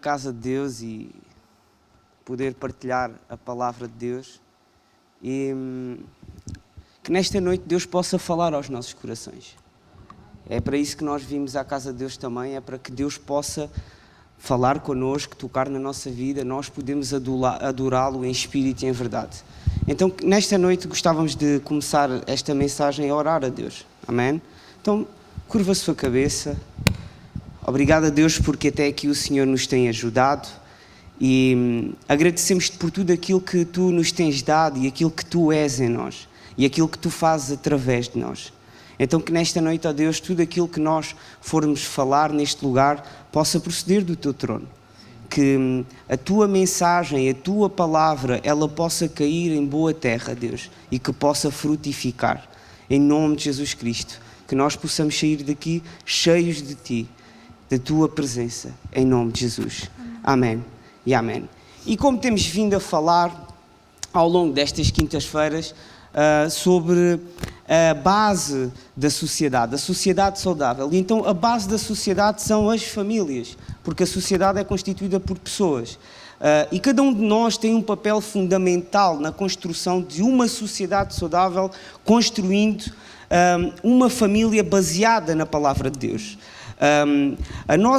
casa de Deus e poder partilhar a palavra de Deus e que nesta noite Deus possa falar aos nossos corações. É para isso que nós vimos à casa de Deus também, é para que Deus possa falar connosco, tocar na nossa vida, nós podemos adorá-lo em espírito e em verdade. Então, nesta noite gostávamos de começar esta mensagem a orar a Deus. Amém? Então, curva a sua cabeça. Obrigado a Deus porque até aqui o Senhor nos tem ajudado e agradecemos-te por tudo aquilo que Tu nos tens dado e aquilo que Tu és em nós e aquilo que Tu fazes através de nós. Então que nesta noite, ó Deus, tudo aquilo que nós formos falar neste lugar possa proceder do Teu trono. Que a Tua mensagem, a Tua palavra, ela possa cair em boa terra, Deus, e que possa frutificar. Em nome de Jesus Cristo. Que nós possamos sair daqui cheios de Ti, da Tua presença, em nome de Jesus. Amém e amém. E como temos vindo a falar ao longo destas quintas-feiras sobre a base da sociedade, a sociedade saudável. E então a base da sociedade são as famílias, porque a sociedade é constituída por pessoas. E cada um de nós tem um papel fundamental na construção de uma sociedade saudável, construindo uma família baseada na palavra de Deus.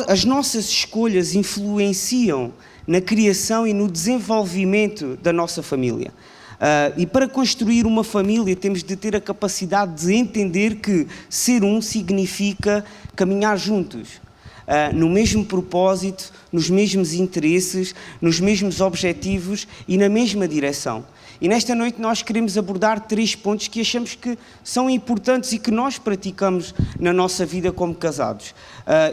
As nossas escolhas influenciam na criação e no desenvolvimento da nossa família. E para construir uma família temos de ter a capacidade de entender que ser um significa caminhar juntos, no mesmo propósito, nos mesmos interesses, nos mesmos objetivos e na mesma direção. E nesta noite nós queremos abordar 3 pontos que achamos que são importantes e que nós praticamos na nossa vida como casados.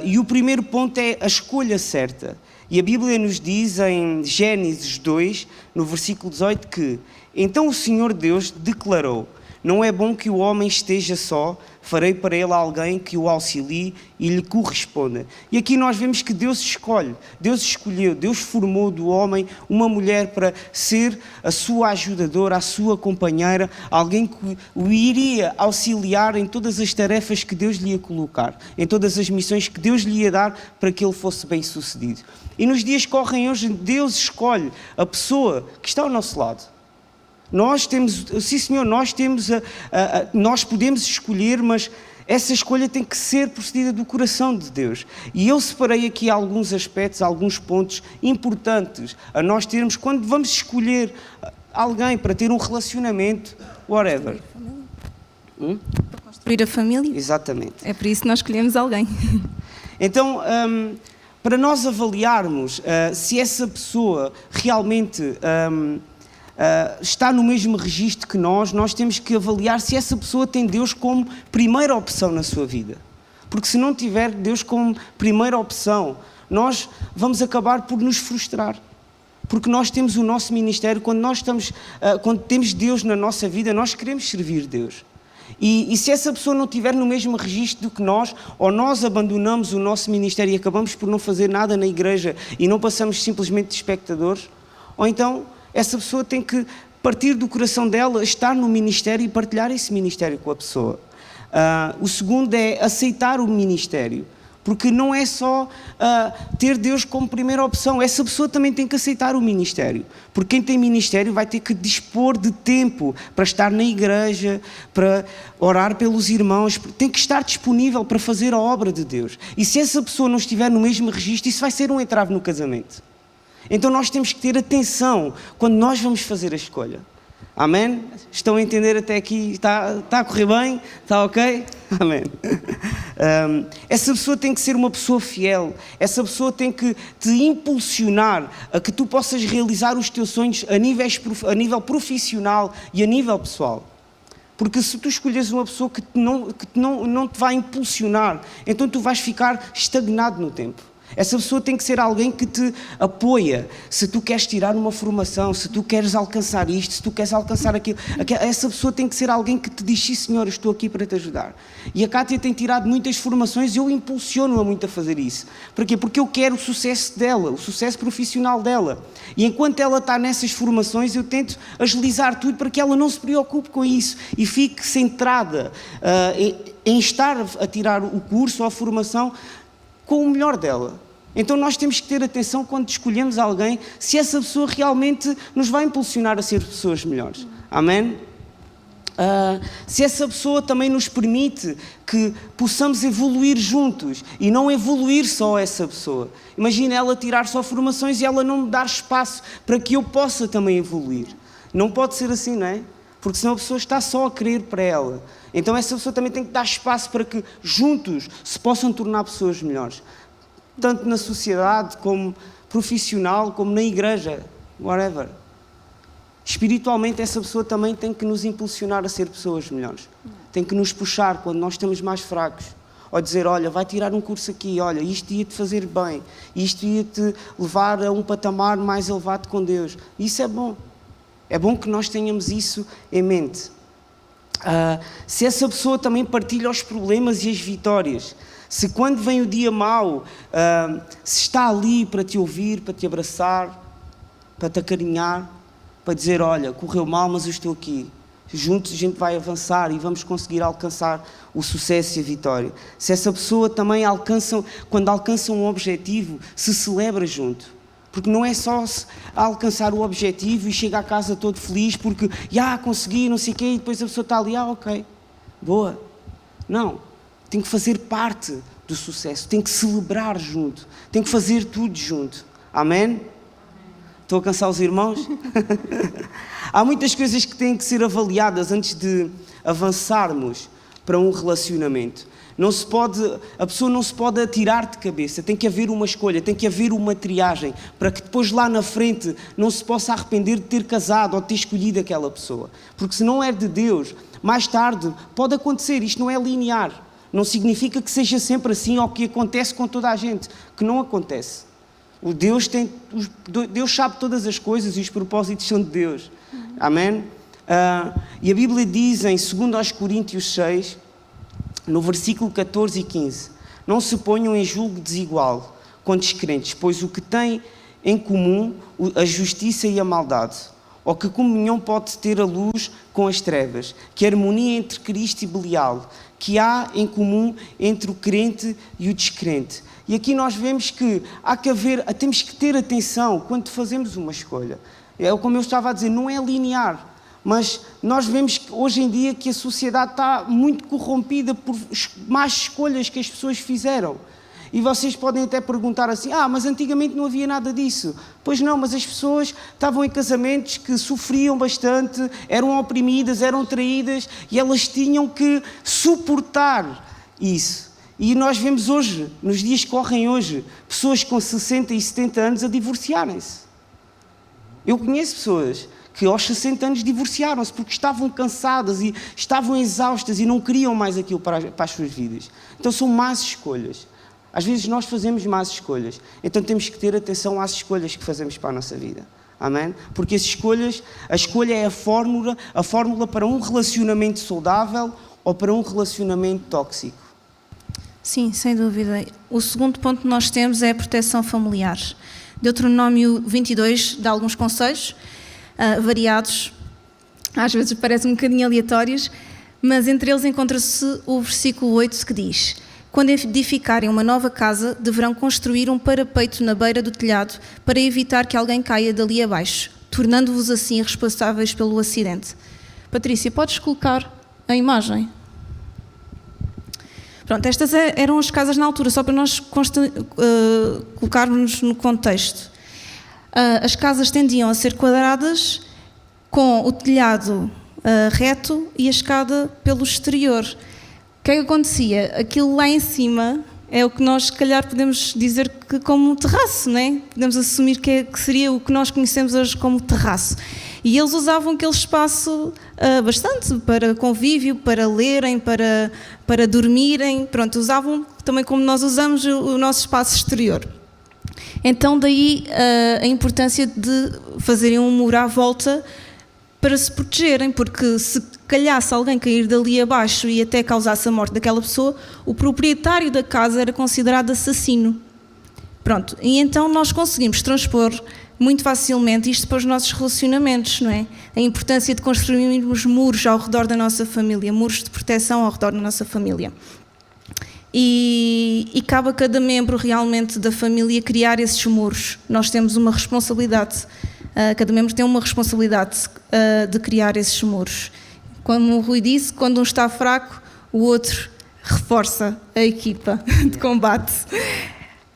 E o primeiro ponto é a escolha certa. E a Bíblia nos diz em Gênesis 2, no versículo 18, que então o Senhor Deus declarou: não é bom que o homem esteja só, farei para ele alguém que o auxilie e lhe corresponda. E aqui nós vemos que Deus escolhe, Deus escolheu, Deus formou do homem uma mulher para ser a sua ajudadora, a sua companheira, alguém que o iria auxiliar em todas as tarefas que Deus lhe ia colocar, em todas as missões que Deus lhe ia dar para que ele fosse bem sucedido. E nos dias que correm hoje, Deus escolhe a pessoa que está ao nosso lado. Nós temos, sim senhor, nós podemos escolher, mas essa escolha tem que ser procedida do coração de Deus. E eu separei aqui alguns aspectos, alguns pontos importantes a nós termos quando vamos escolher alguém para ter um relacionamento, whatever. Para construir a família? Exatamente. É por isso que nós escolhemos alguém. Então, para nós avaliarmos se essa pessoa realmente está no mesmo registro que nós temos que avaliar se essa pessoa tem Deus como primeira opção na sua vida. Porque se não tiver Deus como primeira opção, nós vamos acabar por nos frustrar. Porque nós temos o nosso ministério, quando temos Deus na nossa vida, nós queremos servir Deus. E se essa pessoa não estiver no mesmo registro do que nós, ou nós abandonamos o nosso ministério e acabamos por não fazer nada na igreja e não passamos simplesmente de espectadores, ou então essa pessoa tem que partir do coração dela, estar no ministério e partilhar esse ministério com a pessoa. O segundo é aceitar o ministério, porque não é só ter Deus como primeira opção, essa pessoa também tem que aceitar o ministério, porque quem tem ministério vai ter que dispor de tempo para estar na igreja, para orar pelos irmãos, tem que estar disponível para fazer a obra de Deus. E se essa pessoa não estiver no mesmo registro, isso vai ser um entrave no casamento. Então nós temos que ter atenção quando nós vamos fazer a escolha. Amém? Estão a entender até aqui? Está a correr bem? Está ok? Amém. Essa pessoa tem que ser uma pessoa fiel. Essa pessoa tem que te impulsionar a que tu possas realizar os teus sonhos a nível profissional e a nível pessoal. Porque se tu escolheres uma pessoa que não te vai impulsionar, então tu vais ficar estagnado no tempo. Essa pessoa tem que ser alguém que te apoia. Se tu queres tirar uma formação, se tu queres alcançar isto, se tu queres alcançar aquilo, essa pessoa tem que ser alguém que te diz: sim senhor, estou aqui para te ajudar. E a Cátia tem tirado muitas formações e eu impulsiono-a muito a fazer isso. Porquê? Porque eu quero o sucesso dela, o sucesso profissional dela. E enquanto ela está nessas formações, eu tento agilizar tudo para que ela não se preocupe com isso e fique centrada em estar a tirar o curso ou a formação com o melhor dela. Então nós temos que ter atenção quando escolhemos alguém, se essa pessoa realmente nos vai impulsionar a ser pessoas melhores. Amém? Se essa pessoa também nos permite que possamos evoluir juntos e não evoluir só essa pessoa. Imagina ela tirar só formações e ela não me dar espaço para que eu possa também evoluir. Não pode ser assim, não é? Porque senão a pessoa está só a querer para ela. Então essa pessoa também tem que dar espaço para que juntos se possam tornar pessoas melhores. Tanto na sociedade, como profissional, como na igreja, whatever. Espiritualmente essa pessoa também tem que nos impulsionar a ser pessoas melhores. Tem que nos puxar quando nós estamos mais fracos. Ou dizer, olha, vai tirar um curso aqui, olha, isto ia-te fazer bem, isto ia-te levar a um patamar mais elevado com Deus. Isso é bom. É bom que nós tenhamos isso em mente. Se essa pessoa também partilha os problemas e as vitórias, se quando vem o dia mau, se está ali para te ouvir, para te abraçar, para te acarinhar, para dizer, olha, correu mal, mas eu estou aqui. Juntos a gente vai avançar e vamos conseguir alcançar o sucesso e a vitória. Se essa pessoa também quando alcança um objetivo, se celebra junto. Porque não é só alcançar o objetivo e chega à casa todo feliz porque, consegui, não sei o quê, e depois a pessoa está ali, ok, boa. Não, tem que fazer parte do sucesso, tem que celebrar junto, tem que fazer tudo junto. Amém? Estou a cansar os irmãos? Há muitas coisas que têm que ser avaliadas antes de avançarmos para um relacionamento. A pessoa não se pode atirar de cabeça, tem que haver uma escolha, tem que haver uma triagem, para que depois lá na frente não se possa arrepender de ter casado ou de ter escolhido aquela pessoa. Porque se não é de Deus, mais tarde pode acontecer, isto não é linear. Não significa que seja sempre assim ou que acontece com toda a gente, que não acontece. Deus sabe todas as coisas e os propósitos são de Deus. Amém? E a Bíblia diz em 2 Coríntios 6, no versículo 14 e 15, não se ponham em julgo desigual com descrentes, pois o que tem em comum a justiça e a maldade, ou que comunhão pode ter a luz com as trevas, que harmonia entre Cristo e Belial, que há em comum entre o crente e o descrente. E aqui nós vemos que temos que ter atenção quando fazemos uma escolha. Como eu estava a dizer, não é linear, mas nós vemos que hoje em dia que a sociedade está muito corrompida por más escolhas que as pessoas fizeram. E vocês podem até perguntar assim, mas antigamente não havia nada disso. Pois não, mas as pessoas estavam em casamentos que sofriam bastante, eram oprimidas, eram traídas e elas tinham que suportar isso. E nós vemos hoje, nos dias que correm hoje, pessoas com 60 e 70 anos a divorciarem-se. Eu conheço pessoas que aos 60 anos divorciaram-se porque estavam cansadas e estavam exaustas e não queriam mais aquilo para as suas vidas. Então são más escolhas. Às vezes nós fazemos más escolhas. Então temos que ter atenção às escolhas que fazemos para a nossa vida. Amém? Porque a escolha é a fórmula para um relacionamento saudável ou para um relacionamento tóxico. Sim, sem dúvida. O segundo ponto que nós temos é a proteção familiar. Deuteronômio 22 dá alguns conselhos variados, às vezes parecem um bocadinho aleatórios, mas entre eles encontra-se o versículo 8 que diz: quando edificarem uma nova casa, deverão construir um parapeito na beira do telhado para evitar que alguém caia dali abaixo, tornando-vos assim responsáveis pelo acidente. Patrícia, podes colocar a imagem? Pronto, estas eram as casas na altura, só para nós colocarmos no contexto. As casas tendiam a ser quadradas, com o telhado reto e a escada pelo exterior. O que é que acontecia? Aquilo lá em cima é o que nós, se calhar, podemos dizer que como terraço, não é? Podemos assumir que seria o que nós conhecemos hoje como terraço. E eles usavam aquele espaço bastante para convívio, para lerem, para dormirem. Pronto, usavam também como nós usamos o nosso espaço exterior. Então daí a importância de fazerem um muro à volta para se protegerem, porque se calhasse alguém cair dali abaixo e até causasse a morte daquela pessoa, o proprietário da casa era considerado assassino. Pronto, e então nós conseguimos transpor muito facilmente isto para os nossos relacionamentos, não é? A importância de construirmos muros ao redor da nossa família, muros de proteção ao redor da nossa família. e cabe a cada membro realmente da família criar esses muros. Nós temos uma responsabilidade, cada membro tem uma responsabilidade de criar esses muros. Como o Rui disse, quando um está fraco, o outro reforça a equipa de combate.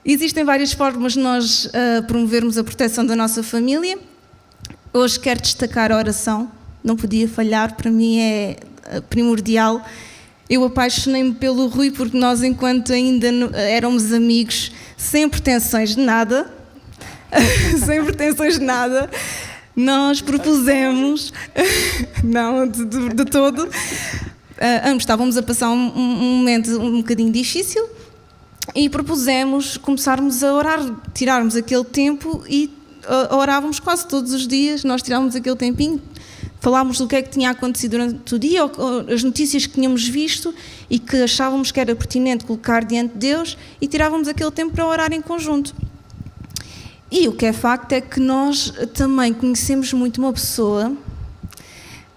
Existem várias formas de nós promovermos a proteção da nossa família. Hoje quero destacar a oração, não podia falhar, para mim é primordial. Eu apaixonei-me pelo Rui porque nós, enquanto ainda éramos amigos, sem pretensões de nada, nós propusemos, não de todo, ambos estávamos a passar um momento um bocadinho difícil e propusemos começarmos a orar, tirarmos aquele tempo e orávamos quase todos os dias. Nós tirávamos aquele tempinho, falávamos do que é que tinha acontecido durante o dia, ou as notícias que tínhamos visto e que achávamos que era pertinente colocar diante de Deus, e tirávamos aquele tempo para orar em conjunto. E o que é facto é que nós também conhecemos muito uma pessoa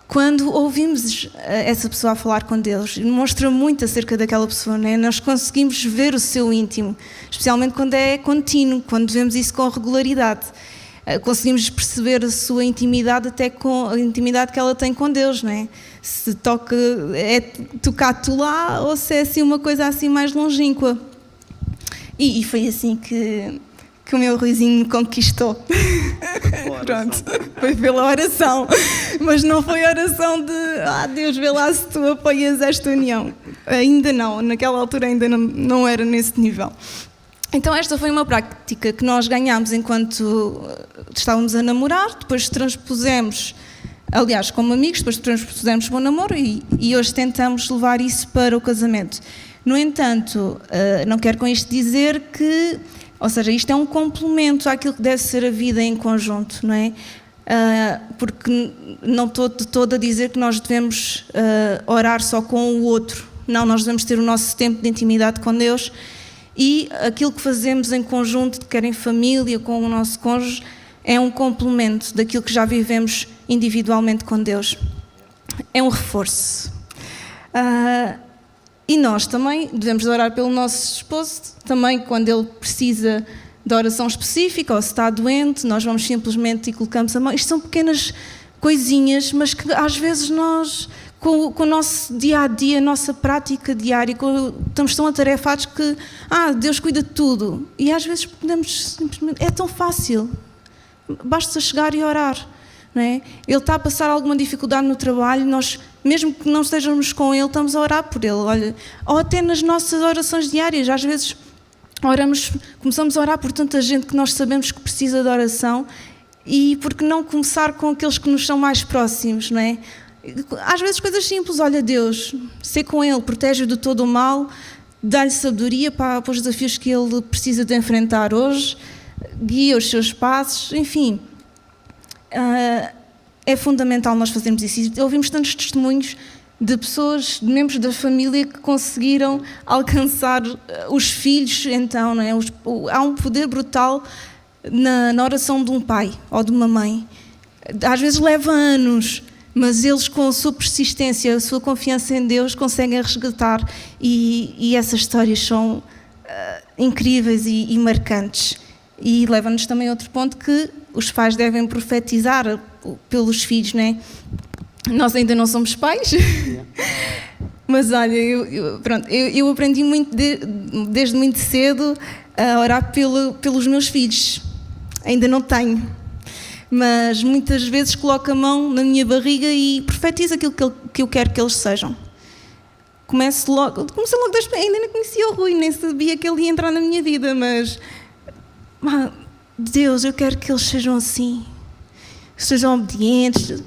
quando ouvimos essa pessoa a falar com Deus. Mostra muito acerca daquela pessoa, não é? Nós conseguimos ver o seu íntimo, especialmente quando é contínuo, quando vemos isso com regularidade. Conseguimos perceber a sua intimidade, até com a intimidade que ela tem com Deus, não é? Se é tocar-te lá, ou se é assim uma coisa assim mais longínqua. E foi assim que o meu Ruizinho me conquistou. Pronto, foi pela oração. Mas não foi oração de Deus, vê lá se tu apoias esta união. Ainda não, naquela altura ainda não era nesse nível. Então esta foi uma prática que nós ganhámos enquanto estávamos a namorar, depois transpusemos, aliás, como amigos, depois transpusemos para o namoro e hoje tentamos levar isso para o casamento. No entanto, não quero com isto dizer que, ou seja, isto é um complemento àquilo que deve ser a vida em conjunto, não é? Porque não estou de todo a dizer que nós devemos orar só com o outro. Não, nós devemos ter o nosso tempo de intimidade com Deus. E aquilo que fazemos em conjunto, quer em família, com o nosso cônjuge, é um complemento daquilo que já vivemos individualmente com Deus. É um reforço. E nós também devemos orar pelo nosso esposo, também quando ele precisa de oração específica, ou se está doente, nós vamos simplesmente e colocamos a mão. Isto são pequenas coisinhas, mas que às vezes nós, com o nosso dia-a-dia, a nossa prática diária, estamos tão atarefados que Deus cuida de tudo. E às vezes podemos simplesmente... É tão fácil. Basta chegar e orar. Não é? Ele está a passar alguma dificuldade no trabalho, nós, mesmo que não estejamos com ele, estamos a orar por ele. Olha, ou até nas nossas orações diárias. Às vezes começamos a orar por tanta gente que nós sabemos que precisa de oração, e por que não começar com aqueles que nos são mais próximos, não é? Às vezes coisas simples, olha, Deus, ser com Ele, protege-o de todo o mal, dá-lhe sabedoria para os desafios que Ele precisa de enfrentar hoje, guia os seus passos, enfim. É fundamental nós fazermos isso. E ouvimos tantos testemunhos de pessoas, de membros da família que conseguiram alcançar os filhos, então, não é? Há um poder brutal na oração de um pai ou de uma mãe. Às vezes leva anos, mas eles, com a sua persistência, a sua confiança em Deus, conseguem resgatar, e essas histórias são incríveis e marcantes. E leva-nos também a outro ponto, que os pais devem profetizar pelos filhos, não é? Nós ainda não somos pais, mas olha, eu aprendi muito desde muito cedo a orar pelos meus filhos. Ainda não tenho, mas muitas vezes coloco a mão na minha barriga e profetizo aquilo que eu quero que eles sejam. Comecei logo ainda não conhecia o Rui, nem sabia que ele ia entrar na minha vida, mas Deus, eu quero que eles sejam assim, que sejam obedientes.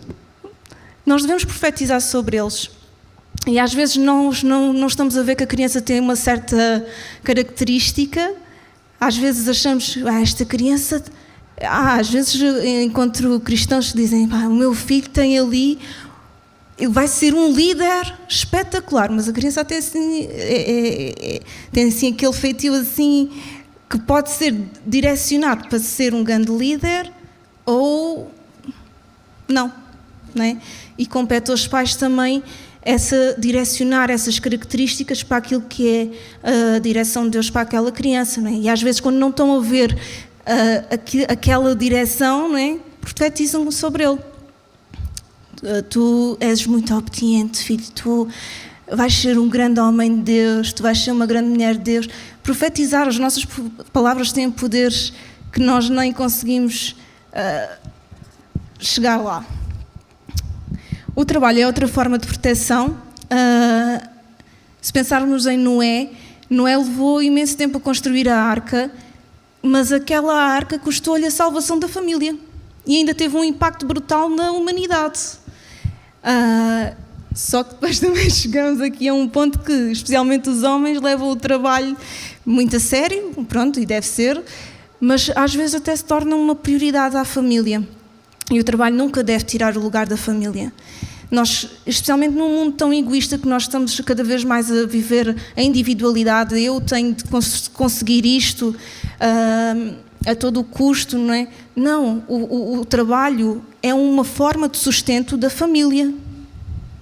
Nós devemos profetizar sobre eles. E às vezes não estamos a ver que a criança tem uma certa característica. Às vezes achamos, esta criança... às vezes encontro cristãos que dizem, o meu filho tem ali, ele vai ser um líder espetacular, mas a criança até assim, tem assim aquele feitio assim, que pode ser direcionado para ser um grande líder ou não é? E compete aos pais também direcionar essas características para aquilo que é a direção de Deus para aquela criança, não é? E às vezes quando não estão a ver aquela direção, não é? Profetizam sobre ele. Tu és muito obediente, filho, tu vais ser um grande homem de Deus, tu vais ser uma grande mulher de Deus. Profetizar, as nossas palavras têm poderes que nós nem conseguimos chegar lá. O trabalho é outra forma de proteção. Se pensarmos em Noé levou imenso tempo a construir a arca, mas aquela arca custou-lhe a salvação da família e ainda teve um impacto brutal na humanidade. Só que depois também chegamos aqui a um ponto que, especialmente os homens, levam o trabalho muito a sério, pronto, e deve ser, mas às vezes até se torna uma prioridade à família. E o trabalho nunca deve tirar o lugar da família. Nós, especialmente num mundo tão egoísta que nós estamos cada vez mais a viver a individualidade, eu tenho de conseguir isto a todo o custo, não é? Não, o trabalho é uma forma de sustento da família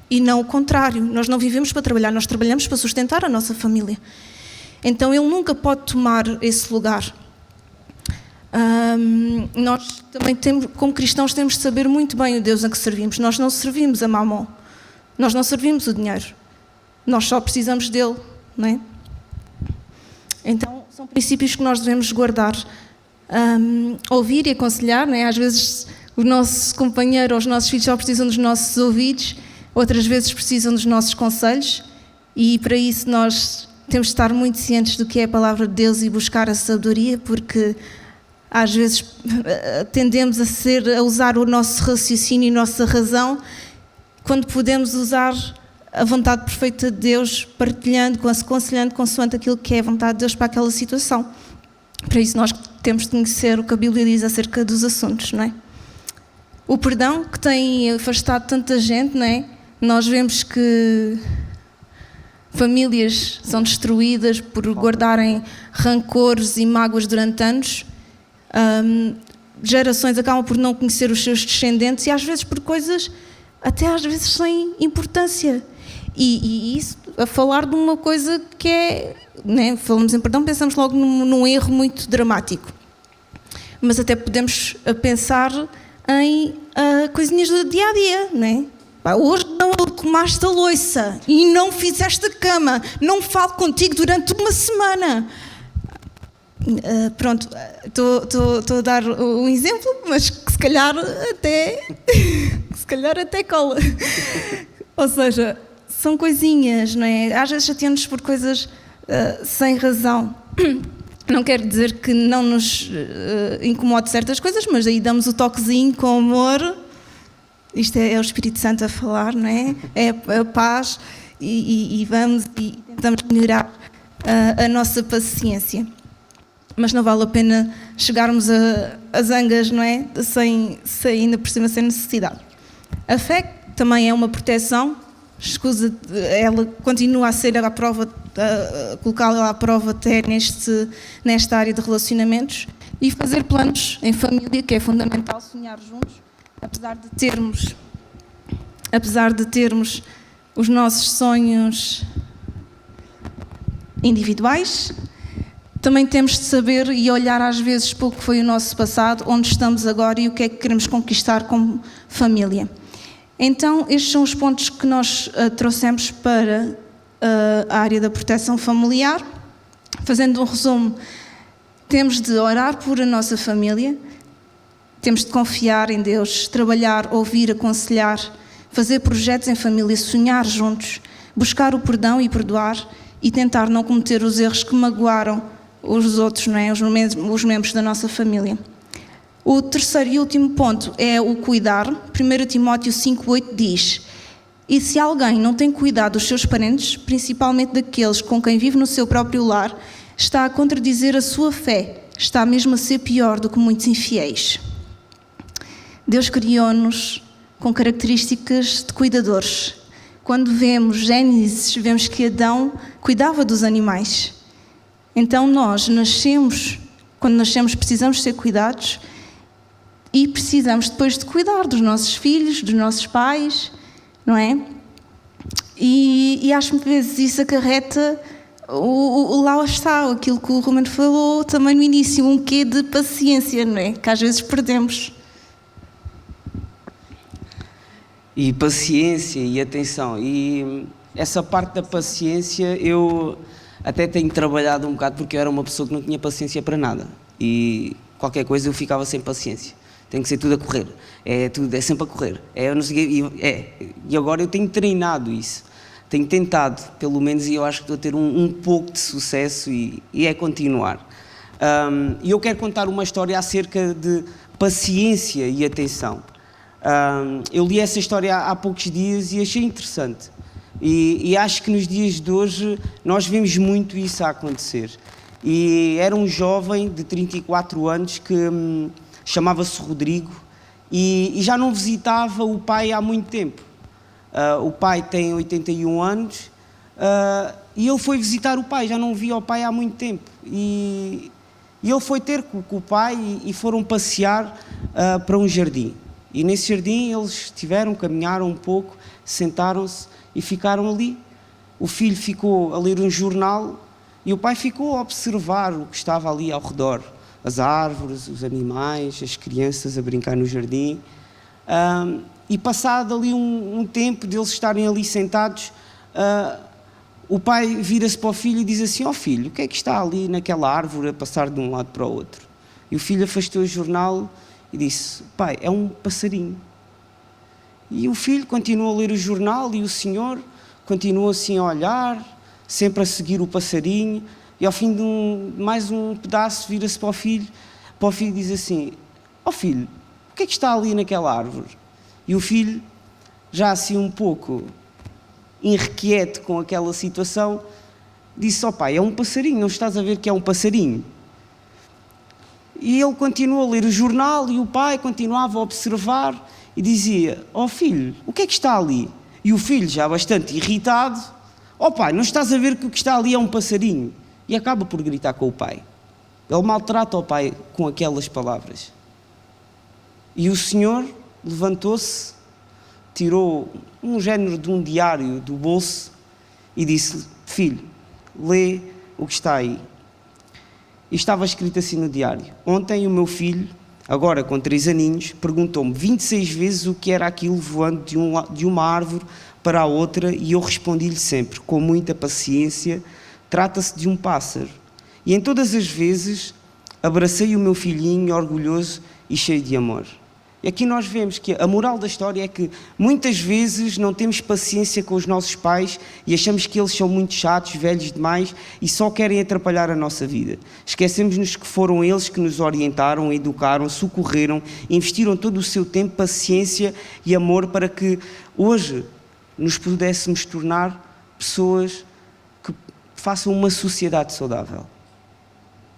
e não o contrário. Nós não vivemos para trabalhar, nós trabalhamos para sustentar a nossa família. Então ele nunca pode tomar esse lugar. Nós também como cristãos temos de saber muito bem o Deus a que servimos. Nós não servimos a Mamon, nós não servimos o dinheiro, nós só precisamos dele, não é? Então são princípios que nós devemos guardar, ouvir e aconselhar, não é? Às vezes o nosso companheiro ou os nossos filhos só precisam dos nossos ouvidos, outras vezes precisam dos nossos conselhos, e para isso nós temos de estar muito cientes do que é a palavra de Deus e buscar a sabedoria, porque às vezes tendemos a usar o nosso raciocínio e a nossa razão, quando podemos usar a vontade perfeita de Deus, partilhando, aconselhando consoante aquilo que é a vontade de Deus para aquela situação. Para isso nós temos de conhecer o que a Bíblia diz acerca dos assuntos, não é? O perdão que tem afastado tanta gente, não é? Nós vemos que famílias são destruídas por guardarem rancores e mágoas durante anos. Gerações acabam por não conhecer os seus descendentes e às vezes por coisas até às vezes sem importância, e isso a falar de uma coisa que é, né, falamos em perdão, pensamos logo num erro muito dramático, mas até podemos pensar em coisinhas do dia a dia, né? Hoje não arrumaste a louça e não fizeste a cama, não falo contigo durante uma semana. Pronto, estou a dar um exemplo, mas que se calhar até cola. Ou seja, são coisinhas, não é? Às vezes chateamos por coisas sem razão. Não quero dizer que não nos incomode certas coisas, mas aí damos o toquezinho com amor. Isto é o Espírito Santo a falar, não é? É a paz e vamos e tentamos melhorar a nossa paciência. Mas não vale a pena chegarmos a zangas, não é? Sem ainda por cima sem necessidade. A fé também é uma proteção. Escusa, ela continua a ser à prova, colocá-la à prova até nesta área de relacionamentos, e fazer planos em família, que é fundamental, sonhar juntos, apesar de termos os nossos sonhos individuais. Também temos de saber e olhar às vezes para o que foi o nosso passado, onde estamos agora e o que é que queremos conquistar como família. Então, estes são os pontos que nós trouxemos para a área da proteção familiar. Fazendo um resumo, temos de orar por a nossa família, temos de confiar em Deus, trabalhar, ouvir, aconselhar, fazer projetos em família, sonhar juntos, buscar o perdão e perdoar e tentar não cometer os erros que magoaram os outros, não é? Os membros da nossa família. O terceiro e último ponto é o cuidar. 1 Timóteo 5,8 diz: e se alguém não tem cuidado dos seus parentes, principalmente daqueles com quem vive no seu próprio lar, está a contradizer a sua fé, está mesmo a ser pior do que muitos infiéis. Deus criou-nos com características de cuidadores. Quando vemos Gênesis, vemos que Adão cuidava dos animais. Então nós quando nascemos precisamos ser cuidados e precisamos depois de cuidar dos nossos filhos, dos nossos pais, não é? E acho que muitas vezes isso acarreta lá está, aquilo que o Ruben falou também no início, um quê de paciência, não é? Que às vezes perdemos. E paciência e atenção. E essa parte da paciência eu até tenho trabalhado um bocado, porque eu era uma pessoa que não tinha paciência para nada. E qualquer coisa eu ficava sem paciência. Tem que ser tudo a correr. É sempre a correr. E agora eu tenho treinado isso. Tenho tentado, pelo menos, e eu acho que estou a ter um pouco de sucesso e é continuar. E eu quero contar uma história acerca de paciência e atenção. Eu li essa história há poucos dias e achei interessante. E acho que nos dias de hoje nós vemos muito isso a acontecer. E era um jovem de 34 anos que chamava-se Rodrigo e já não visitava o pai há muito tempo. O pai tem 81 anos e ele foi visitar o pai, já não via o pai há muito tempo. E ele foi ter com o pai e foram passear para um jardim. E nesse jardim eles caminharam um pouco, sentaram-se e ficaram ali. O filho ficou a ler um jornal e o pai ficou a observar o que estava ali ao redor. As árvores, os animais, as crianças a brincar no jardim. E passado ali um tempo deles estarem ali sentados, o pai vira-se para o filho e diz assim: ó filho, o que é que está ali naquela árvore a passar de um lado para o outro? E o filho afastou o jornal e disse: pai, é um passarinho. E o filho continuou a ler o jornal e o senhor continuou assim a olhar, sempre a seguir o passarinho, e ao fim de mais um pedaço vira-se para o filho e diz assim: ó filho, o que é que está ali naquela árvore? E o filho, já assim um pouco irrequieto com aquela situação, disse: ó pai, é um passarinho, não estás a ver que é um passarinho? E ele continuou a ler o jornal e o pai continuava a observar e dizia: ó filho, o que é que está ali? E o filho, já bastante irritado: ó pai, não estás a ver que o que está ali é um passarinho? E acaba por gritar com o pai. Ele maltrata o pai com aquelas palavras. E o senhor levantou-se, tirou um género de um diário do bolso e disse: filho, lê o que está aí. E estava escrito assim no diário: ontem o meu filho, agora com 3 aninhos, perguntou-me 26 vezes o que era aquilo voando de uma árvore para a outra, e eu respondi-lhe sempre, com muita paciência: trata-se de um pássaro. E em todas as vezes abracei o meu filhinho orgulhoso e cheio de amor. E aqui nós vemos que a moral da história é que muitas vezes não temos paciência com os nossos pais e achamos que eles são muito chatos, velhos demais e só querem atrapalhar a nossa vida. Esquecemos-nos que foram eles que nos orientaram, educaram, socorreram, investiram todo o seu tempo, paciência e amor para que hoje nos pudéssemos tornar pessoas que façam uma sociedade saudável.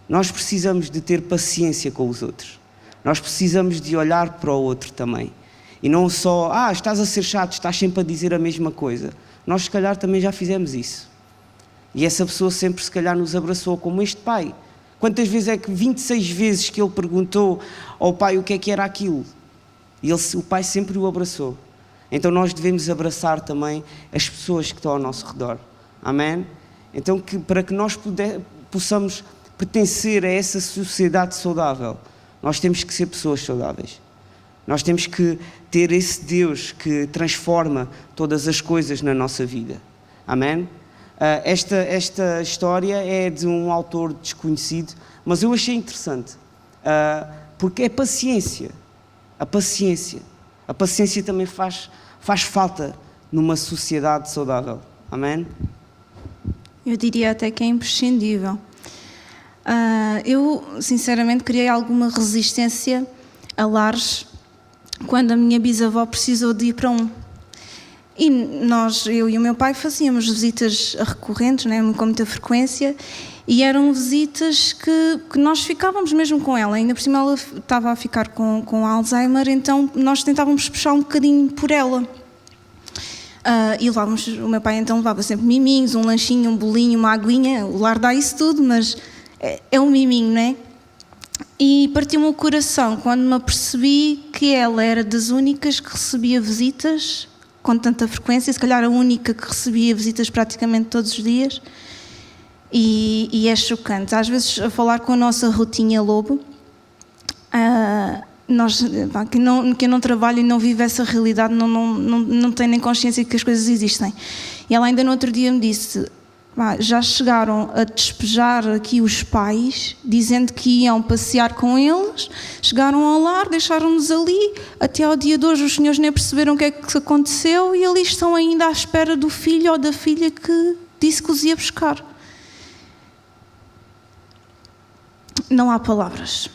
Nós precisamos de ter paciência com os outros. Nós precisamos de olhar para o outro também. E não só: estás a ser chato, estás sempre a dizer a mesma coisa. Nós, se calhar, também já fizemos isso. E essa pessoa sempre, se calhar, nos abraçou, como este pai. Quantas vezes é que 26 vezes que ele perguntou ao pai o que é que era aquilo? E o pai sempre o abraçou. Então nós devemos abraçar também as pessoas que estão ao nosso redor. Amém? Então, para que nós possamos pertencer a essa sociedade saudável, nós temos que ser pessoas saudáveis. Nós temos que ter esse Deus que transforma todas as coisas na nossa vida. Amém? Esta história é de um autor desconhecido, mas eu achei interessante, porque é paciência. A paciência também faz falta numa sociedade saudável. Amém? Eu diria até que é imprescindível. Eu, sinceramente, criei alguma resistência a lares quando a minha bisavó precisou de ir para um. E eu e o meu pai fazíamos visitas recorrentes, né, com muita frequência, e eram visitas que nós ficávamos mesmo com ela. Ainda por cima ela estava a ficar com Alzheimer, então nós tentávamos puxar um bocadinho por ela. E o meu pai então levava sempre miminhos, um lanchinho, um bolinho, uma aguinha. O lar dá isso tudo, mas é um miminho, não é? E partiu-me o coração quando me apercebi que ela era das únicas que recebia visitas com tanta frequência, se calhar a única que recebia visitas praticamente todos os dias, e é chocante. Às vezes, a falar com a nossa Rutinha Lobo, quem não trabalha e não vive essa realidade não tem nem consciência que as coisas existem. E ela ainda no outro dia me disse, já chegaram a despejar aqui os pais, dizendo que iam passear com eles, chegaram ao lar, deixaram-nos ali, até ao dia de hoje os senhores nem perceberam o que é que aconteceu e ali estão ainda à espera do filho ou da filha que disse que os ia buscar. Não há palavras.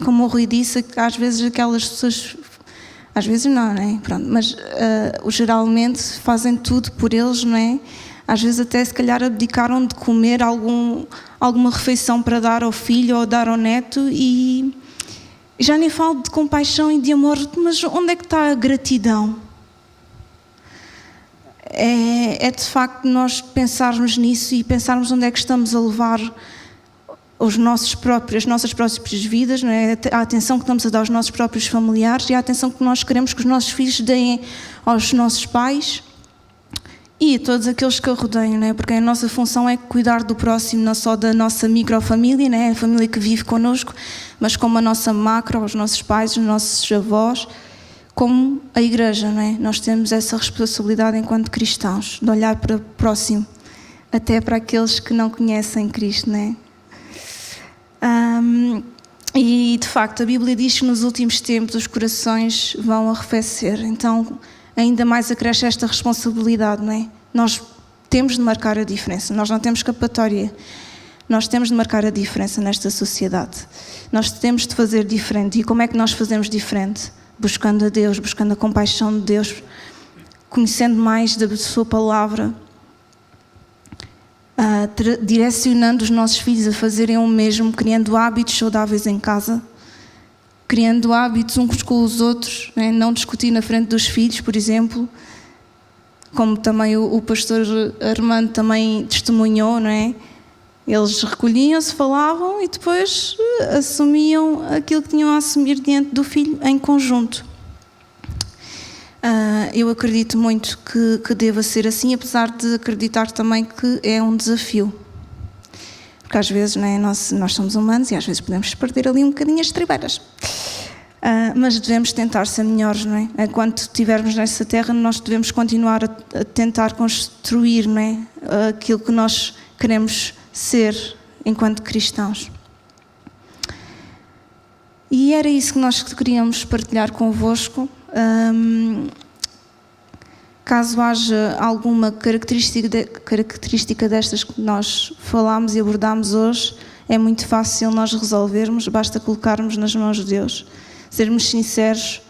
Como o Rui disse, às vezes aquelas pessoas, às vezes não é? Pronto, mas geralmente fazem tudo por eles, não é? Às vezes até se calhar abdicaram de comer alguma refeição para dar ao filho ou dar ao neto, e já nem falo de compaixão e de amor, mas onde é que está a gratidão? É de facto nós pensarmos nisso e pensarmos onde é que estamos a levar as nossas próprias vidas, não é? A atenção que estamos a dar aos nossos próprios familiares e a atenção que nós queremos que os nossos filhos deem aos nossos pais e a todos aqueles que a rodeiam, não é? Porque a nossa função é cuidar do próximo, não só da nossa microfamília, não é? A família que vive connosco, mas como a nossa macro, os nossos pais, os nossos avós, como a igreja, não é? Nós temos essa responsabilidade enquanto cristãos, de olhar para o próximo, até para aqueles que não conhecem Cristo, não é? E de facto a Bíblia diz que nos últimos tempos os corações vão arrefecer, então ainda mais acresce esta responsabilidade, não é? Nós temos de marcar a diferença, nós não temos escapatória, nós temos de marcar a diferença nesta sociedade, nós temos de fazer diferente. E como é que nós fazemos diferente? Buscando a Deus, buscando a compaixão de Deus, conhecendo mais da sua palavra, direcionando os nossos filhos a fazerem o mesmo, criando hábitos saudáveis em casa, criando hábitos uns com os outros, né? Não discutir na frente dos filhos, por exemplo, como também o pastor Armando também testemunhou, não é? Eles recolhiam-se, falavam e depois assumiam aquilo que tinham a assumir diante do filho em conjunto. Eu acredito muito que deva ser assim, apesar de acreditar também que é um desafio. Porque às vezes, não é, nós somos humanos e às vezes podemos perder ali um bocadinho as tribeiras. Mas devemos tentar ser melhores, não é? Enquanto estivermos nessa terra, nós devemos continuar a tentar construir, não é? Aquilo que nós queremos ser enquanto cristãos. E era isso que nós queríamos partilhar convosco. Caso haja alguma característica destas que nós falámos e abordámos hoje, é muito fácil nós resolvermos, basta colocarmos nas mãos de Deus, sermos sinceros,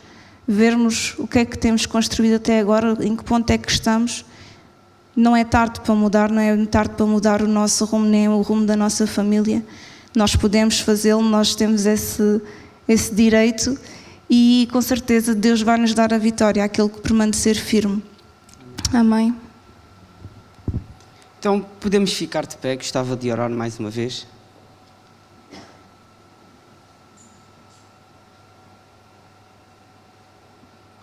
vermos o que é que temos construído até agora, em que ponto é que estamos. Não é tarde para mudar, não é tarde para mudar o nosso rumo, nem o rumo da nossa família. Nós podemos fazê-lo, nós temos esse direito e com certeza Deus vai nos dar a vitória àquele que permanecer firme. Amém. Então podemos ficar de pé, gostava de orar mais uma vez.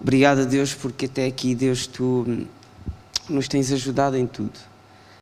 Obrigado a Deus porque até aqui, Deus, Tu nos tens ajudado em tudo.